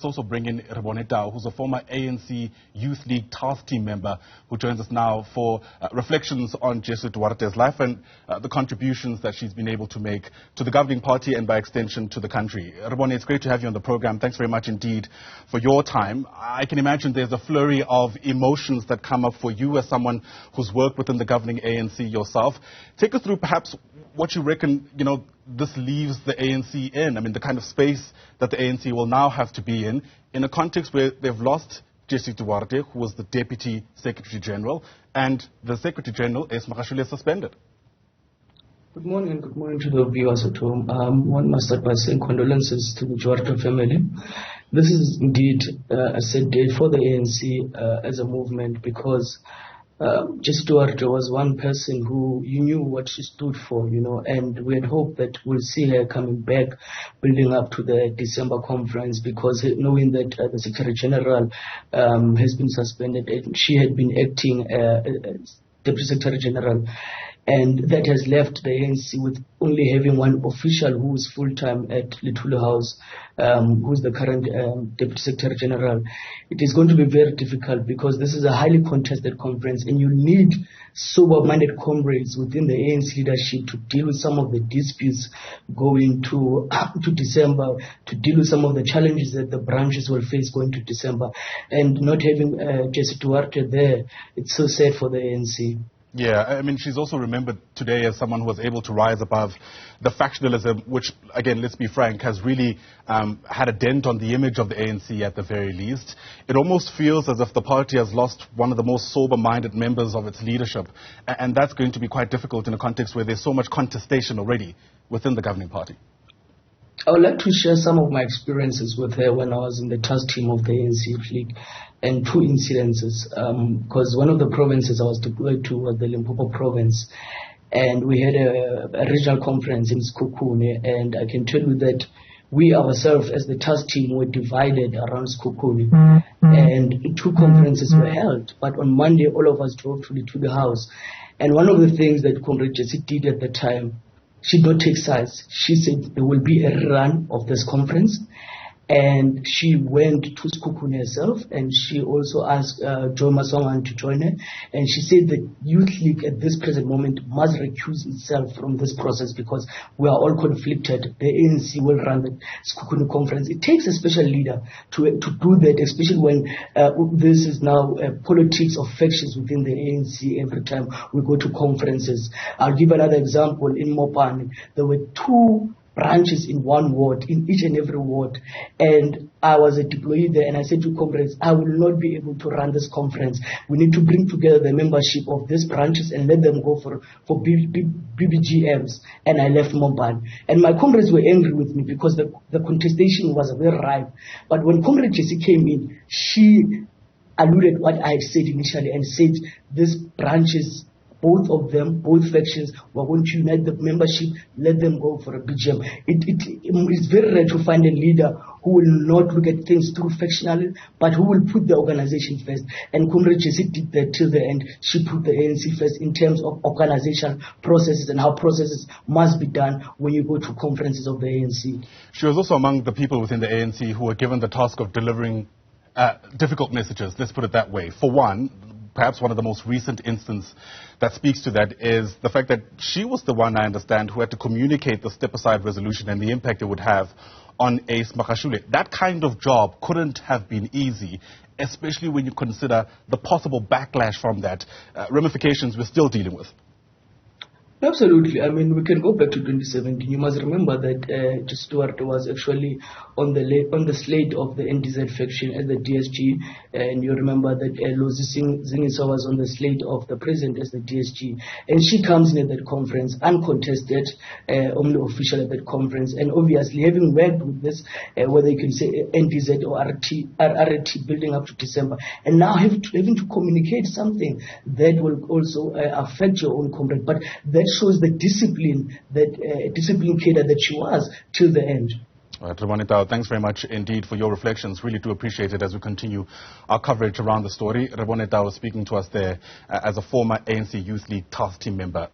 Also bring in Rebone Tau, who's a former ANC Youth League Task Team member, who joins us now for reflections on Jessie Duarte's life and the contributions that she's been able to make to the governing party and by extension to the country. Rebone, it's great to have you on the program. Thanks very much indeed for your time. I can imagine there's a flurry of emotions that come up for you as someone who's worked within the governing ANC yourself. Take us through perhaps what you reckon, this leaves the ANC in. I mean, the kind of space that the ANC will now have to be in a context where they've lost Jessie Duarte, who was the Deputy Secretary General, and the Secretary General, is suspended. Good morning and good morning to the viewers at home. One must start by saying condolences to the Duarte family. This is indeed a sad day for the ANC as a movement, because Jessie Duarte was one person who you knew what she stood for, and we had hoped that we'll see her coming back, building up to the December conference, because knowing that the Secretary General has been suspended and she had been acting Deputy Secretary General, and that has left the ANC with only having one official who is full-time at Little House, who is the current Deputy Secretary General. It is going to be very difficult because this is a highly contested conference, and you need sober-minded comrades within the ANC leadership to deal with some of the disputes going to December, to deal with some of the challenges that the branches will face going to December. And not having Jessie Duarte there, it's so sad for the ANC. Yeah, I mean, she's also remembered today as someone who was able to rise above the factionalism, which, again, let's be frank, has really had a dent on the image of the ANC at the very least. It almost feels as if the party has lost one of the most sober-minded members of its leadership, and that's going to be quite difficult in a context where there's so much contestation already within the governing party. I would like to share some of my experiences with her when I was in the task team of the ANC Youth League, and two incidences, because one of the provinces I was deployed to was the Limpopo province, and we had a regional conference in Sekhukhune, and I can tell you that we ourselves as the task team were divided around Sekhukhune, and two conferences were held, but on Monday all of us drove to the house, and one of the things that Comrade Jessie did at the time, she did not take sides. She said there will be a rerun of this conference, and she went to Sekhukhune herself, and she also asked Joe Maswangan to join her, and she said the Youth League at this present moment must recuse itself from this process because we are all conflicted. The ANC will run the Sekhukhune conference. It takes a special leader to do that, especially when this is now politics of factions within the ANC every time we go to conferences. I'll give another example. In Mopane, there were two branches in one ward, in each and every ward, and I was a deployee there, and I said to comrades, I will not be able to run this conference. We need to bring together the membership of these branches and let them go for BBGMs, and I left Mopane. And my comrades were angry with me because the contestation was very ripe. But when Comrade Jessie came in, she alluded what I said initially and said these branches, both of them, both factions, were going to unite the membership, let them go for a BGM. It's very rare to find a leader who will not look at things through factionally, but who will put the organization first. And Comrade Jessie did that till the end. She put the ANC first in terms of organizational processes and how processes must be done when you go to conferences of the ANC. She was also among the people within the ANC who were given the task of delivering difficult messages, let's put it that way. For one, perhaps one of the most recent instances that speaks to that is the fact that she was the one, I understand, who had to communicate the step-aside resolution and the impact it would have on Ace Magashule. That kind of job couldn't have been easy, especially when you consider the possible backlash from that, ramifications we're still dealing with. Absolutely. I mean, we can go back to 2017. You must remember that Jessie Duarte was actually on the slate of the NDZ faction as the DSG, and you remember that Lozi Zingisa was on the slate of the president as the DSG, and she comes in at that conference uncontested, only official at that conference, and obviously having worked with this, whether you can say NDZ or RT building up to December, and now having to communicate something that will also affect your own comrade, but that shows the discipline, discipline cadre that she was till the end. Rebone Tau, thanks very much indeed for your reflections. Really do appreciate it as we continue our coverage around the story. Rebone Tau was speaking to us there as a former ANC Youth League Task Team member.